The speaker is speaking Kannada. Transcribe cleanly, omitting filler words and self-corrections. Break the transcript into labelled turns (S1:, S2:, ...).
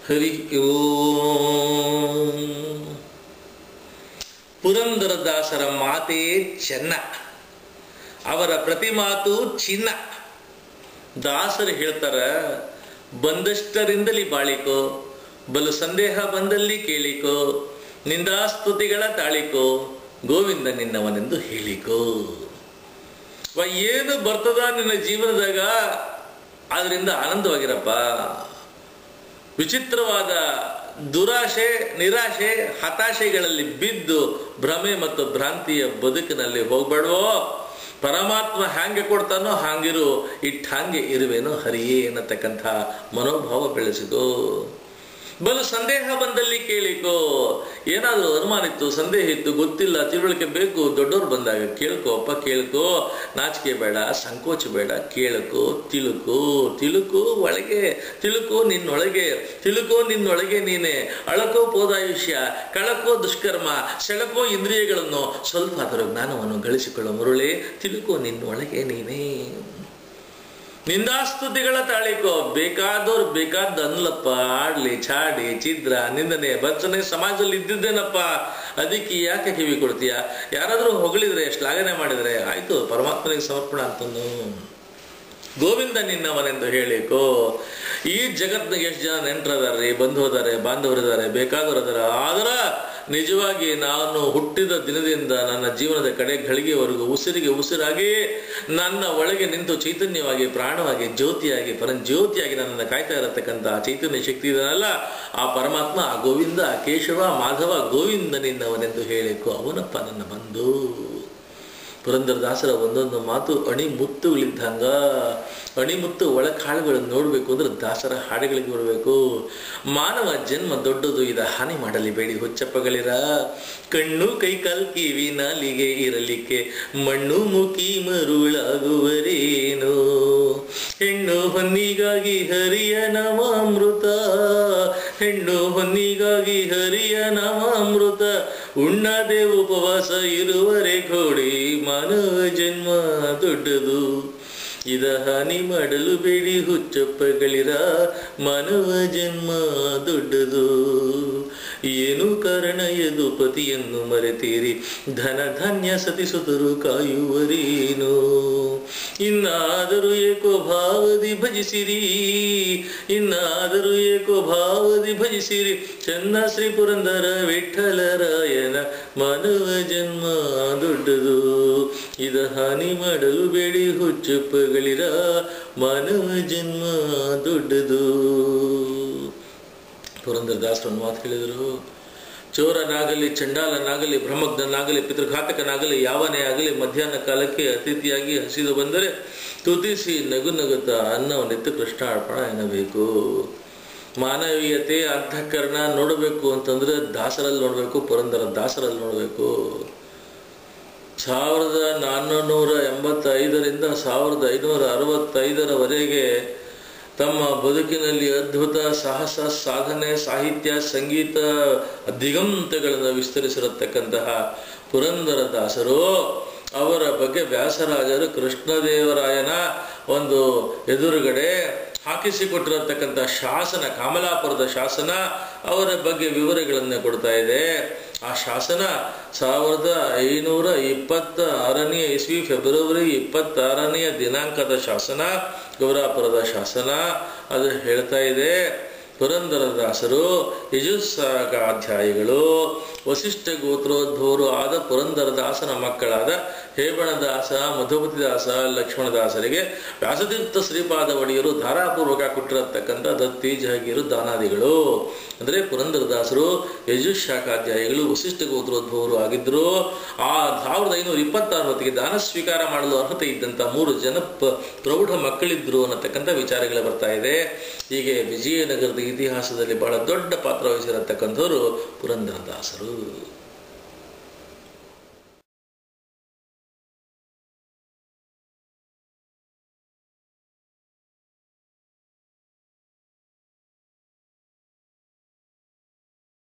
S1: ಹರಿ ಓಂ. ಪುರಂದರದಾಸರ ಮಾತೇ ಚೆನ್ನ, ಅವರ ಪ್ರತಿ ಮಾತು ಚಿನ್ನ. ದಾಸರು ಹೇಳ್ತಾರ, ಬಂದಷ್ಟರಿಂದಲಿ ಬಾಳಿಕೋ, ಬಲು ಸಂದೇಹ ಬಂದಲ್ಲಿ ಕೇಳಿಕೋ, ನಿಂದಾಸ್ತುತಿಗಳ ತಾಳಿಕೋ, ಗೋವಿಂದ ನಿನ್ನವನೆಂದು ಹೇಳಿಕೋ. ಏನು ಬರ್ತದ ನಿನ್ನ ಜೀವನದಾಗ ಆದ್ರಿಂದ ಆನಂದವಾಗಿರಪ್ಪ. ವಿಚಿತ್ರವಾದ ದುರಾಶೆ, ನಿರಾಶೆ, ಹತಾಶೆಗಳಲ್ಲಿ ಬಿದ್ದು ಭ್ರಮೆ ಮತ್ತು ಭ್ರಾಂತಿಯ ಬದುಕಿನಲ್ಲಿ ಹೋಗ್ಬೇಡವೋ. ಪರಮಾತ್ಮ ಹ್ಯಾಂಗೆ ಕೊಡ್ತಾನೋ ಹಾಂಗಿರು, ಹಾಂಗೆ ಇರುವೇನೋ ಹರಿಯೇ ಅನ್ನತಕ್ಕಂಥ ಮನೋಭಾವ ಬೆಳೆಸಿಕೋ. ಬಲು ಸಂದೇಹ ಬಂದಲ್ಲಿ ಕೇಳಿಕೋ. ಏನಾದರೂ ಅನುಮಾನ ಇತ್ತು, ಸಂದೇಹ ಇತ್ತು, ಗೊತ್ತಿಲ್ಲ, ತಿಳುವಳಿಕೆ ಬೇಕು, ದೊಡ್ಡವ್ರು ಬಂದಾಗ ಕೇಳ್ಕೋ ಅಪ್ಪ, ಕೇಳ್ಕೋ. ನಾಚಿಕೆ ಬೇಡ, ಸಂಕೋಚ ಬೇಡ, ಕೇಳ್ಕೋ, ತಿಳುಕೋ. ತಿಳುಕೋ ಒಳಗೆ, ತಿಳುಕೋ ನಿನ್ನೊಳಗೆ, ತಿಳುಕೋ ನಿನ್ನೊಳಗೆ ನೀನೆ. ಅಳಕೋ ಪೋದಾಯುಷ್ಯ, ಕಳಕೋ ದುಷ್ಕರ್ಮ, ಸೆಳಕೋ ಇಂದ್ರಿಯಗಳನ್ನು, ಸ್ವಲ್ಪ ಅದರ ಜ್ಞಾನವನ್ನು ಗಳಿಸಿಕೊಳ್ಳೋ ಮರುಳೆ. ತಿಳುಕೋ ನಿನ್ನೊಳಗೆ ನೀನೇ. ನಿಂದಾಸ್ತುತಿಗಳ ತಾಳಿಕೋ. ಬೇಕಾದವ್ರು ಬೇಕಾದ ಅನ್ಲಪ್ಪ, ಆಡ್ಲಿ, ಚಾಡಿ, ಚಿದ್ರ, ನಿಂದನೆ, ಭರ್ಸನೆ ಸಮಾಜದಲ್ಲಿ ಇದ್ದಿದ್ದೇನಪ್ಪ. ಅದಕ್ಕೆ ಯಾಕೆ ಕಿವಿ ಕೊಡ್ತೀಯ? ಯಾರಾದ್ರೂ ಹೊಗಳಿದ್ರೆ, ಶ್ಲಾಘನೆ ಮಾಡಿದ್ರೆ ಆಯ್ತು, ಪರಮಾತ್ಮನಿಗೆ ಸಮರ್ಪಣೆ ಅಂತಂದು ಗೋವಿಂದ ನಿನ್ನವನೆಂದು ಹೇಳಿಕೋ. ಈ ಜಗತ್ನಾಗ ಎಷ್ಟು ಜನ ನೆಂಟರದಾರ್ರಿ, ಬಂಧು ಅದಾರೆ, ಬಾಂಧವರಿದ್ದಾರೆ, ಬೇಕಾದವರು ಅದಾರ. ಆದ್ರ ನಿಜವಾಗಿ ನಾನು ಹುಟ್ಟಿದ ದಿನದಿಂದ ನನ್ನ ಜೀವನದ ಕಡೆ ಗಳಿಗೆವರೆಗೂ ಉಸಿರಿಗೆ ಉಸಿರಾಗಿ ನನ್ನ ಒಳಗೆ ನಿಂತು ಚೈತನ್ಯವಾಗಿ, ಪ್ರಾಣವಾಗಿ, ಜ್ಯೋತಿಯಾಗಿ, ಪರಂಜ್ಯೋತಿಯಾಗಿ ನನ್ನನ್ನು ಕಾಯ್ತಾ ಇರತಕ್ಕಂಥ ಚೈತನ್ಯ ಶಕ್ತಿ ಇದನ್ನಲ್ಲ, ಆ ಪರಮಾತ್ಮ, ಆ ಗೋವಿಂದ, ಆ ಕೇಶವ, ಮಾಧವ, ಗೋವಿಂದ ನಿನ್ನವನೆಂದು ಹೇಳಿಕೋ. ಅವನಪ್ಪ ನನ್ನ ಬಂಧು. ಪುರಂದರದಾಸರ ಒಂದೊಂದು ಮಾತು ಅಣಿ ಮುತ್ತುಗಳಿದ್ದಂಗ. ಅಣಿಮುತ್ತು ಒಳಕಾಳುಗಳನ್ನು ನೋಡ್ಬೇಕು ಅಂದ್ರೆ ದಾಸರ ಹಾಡುಗಳಿಗೆ ಬರಬೇಕು. ಮಾನವ ಜನ್ಮ ದೊಡ್ಡದು, ಇದ ಹಾನಿ ಮಾಡಲಿ ಬೇಡಿ ಹುಚ್ಚಪ್ಪಗಳಿರ. ಕಣ್ಣು ಕೈಕಾಲ್ ಕಿವಿ ನಾಲಿಗೆ ಇರಲಿಕ್ಕೆ ಮಣ್ಣು ಮುಖಿ ಮರುಳಾಗುವರೇನೋ. ಹೆಣ್ಣು ಹೊನ್ನಿಗಾಗಿ ಹರಿಯ ನಾಮಾಮೃತ, ಹೆಣ್ಣು ಹೊನ್ನಿಗಾಗಿ ಹರಿಯ ನಾಮಾಮೃತ. ಉಣ್ಣದೆ ಉಪವಾಸ ಇರುವರೆ ಘೋಡಿ, ಮಾನವ ಜನ್ಮ ದೊಡ್ಡದು, ಇದ ಹಾನಿ ಮಾಡಲು ಬೇಡಿ ಹುಚ್ಚಪ್ಪಗಳಿರ. ಮಾನವ ಜನ್ಮ ದೊಡ್ಡದು, ಏನು ಕಾರಣ ಎದು ಪತಿಯನ್ನು ಮರೆತೀರಿ, ಧನ ಧಾನ್ಯ ಸತಿಸುತ್ತರು ಕಾಯುವರೇನೋ. ಇನ್ನಾದರೂ ಏಕೋ ಭಾವದಿ ಭಜಿಸಿರಿ, ಇನ್ನಾದರೂ ಏಕೋ ಭಾವದಿ ಭಜಿಸಿರಿ, ಚೆನ್ನ ಶ್ರೀ ಪುರಂದರ ವಿಠಲರಾಯನ. ಮಾನವ ಜನ್ಮ ದೊಡ್ಡದು, ಇದ ಹಾನಿ ಮಾಡಲು ಬೇಡಿ ಹುಚ್ಚಪ್ಪಗಳಿರ. ಮಾನವ ಜನ್ಮ ದೊಡ್ಡದು. ಪುರಂದರದಾಸರು ಒಂದು ಮಾತು ಹೇಳಿದರು, ಚೋರನಾಗಲಿ, ಚಂಡಾಲನಾಗಲಿ, ಬ್ರಹ್ಮಜ್ಞನಾಗಲಿ, ಪಿತೃಘಾತಕನಾಗಲಿ, ಯಾವನೇ ಆಗಲಿ ಮಧ್ಯಾಹ್ನ ಕಾಲಕ್ಕೆ ಅತಿಥಿಯಾಗಿ ಹಸಿದು ಬಂದರೆ ತುತಿಸಿ ನಗು ನಗುತ್ತಾ ಅನ್ನವನ್ನೆತ್ತು ಕೃಷ್ಣಾರ್ಪಣ ಎನ್ನಬೇಕು. ಮಾನವೀಯತೆ, ಅಂತಃಕರಣ ನೋಡಬೇಕು ಅಂತಂದ್ರೆ ದಾಸರಲ್ಲಿ ನೋಡಬೇಕು, ಪುರಂದರ ದಾಸರಲ್ಲಿ ನೋಡಬೇಕು. 1485ರಿಂದ 1565ರವರೆಗೆ ತಮ್ಮ ಬದುಕಿನಲ್ಲಿ ಅದ್ಭುತ ಸಾಹಸ, ಸಾಧನೆ, ಸಾಹಿತ್ಯ, ಸಂಗೀತ ದಿಗಂತಗಳನ್ನು ವಿಸ್ತರಿಸಿರತಕ್ಕಂತಹ ಪುರಂದರದಾಸರು, ಅವರ ಬಗ್ಗೆ ವ್ಯಾಸರಾಜರು ಕೃಷ್ಣದೇವರಾಯನ ಒಂದು ಎದುರುಗಡೆ ಹಾಕಿಸಿಕೊಟ್ಟಿರತಕ್ಕಂಥ ಶಾಸನ, ಕಮಲಾಪುರದ ಶಾಸನ, ಅವರ ಬಗ್ಗೆ ವಿವರಗಳನ್ನು ಕೊಡ್ತಾ ಇದೆ. ಆ ಶಾಸನ 1526ನೇ ಇಸ್ವಿ ಫೆಬ್ರವರಿ 26ನೇ ದಿನಾಂಕದ ಶಾಸನ, ಗೌರಾಪುರದ ಶಾಸನ. ಅದು ಹೇಳ್ತಾ ಇದೆ, ಪುರಂದರದಾಸರು ಯಜುಸ್ಸಾಗಾಧ್ಯಾಯಿಗಳು, ವಸಿಷ್ಠ ಗೋತ್ರೋದ್ಭವರು ಆದ ಪುರಂದರದಾಸನ ಮಕ್ಕಳಾದ ಹೇಮಣದಾಸ, ಮಧುಪತಿದಾಸ, ಲಕ್ಷ್ಮಣದಾಸರಿಗೆ ವ್ಯಾಸತೀರ್ಥ ಶ್ರೀಪಾದ ಒಡೆಯರು ಧಾರಾಪೂರ್ವಕ ಕೊಟ್ಟಿರತಕ್ಕಂಥ ದತ್ತಿ, ಜಹಗೀರು, ದಾನಾದಿಗಳು. ಅಂದರೆ ಪುರಂದರದಾಸರು ಯಜುಶಾಖಾಧ್ಯಾಯಿಗಳು, ವಸಿಷ್ಠ ಗೋತ್ರೋದ್ಭವರು ಆಗಿದ್ದರು. ಆ 1526 ಹೊತ್ತಿಗೆ ದಾನ ಸ್ವೀಕಾರ ಮಾಡಲು ಅರ್ಹತೆ ಇದ್ದಂಥ 3 ಜನ ಪ್ರೌಢ ಮಕ್ಕಳಿದ್ರು ಅನ್ನತಕ್ಕಂಥ ವಿಚಾರಗಳು ಬರ್ತಾ ಇದೆ. ಹೀಗೆ ವಿಜಯನಗರದ ಇತಿಹಾಸದಲ್ಲಿ ಬಹಳ ದೊಡ್ಡ ಪಾತ್ರ ವಹಿಸಿರತಕ್ಕಂಥವರು ಪುರಂದರದಾಸರು.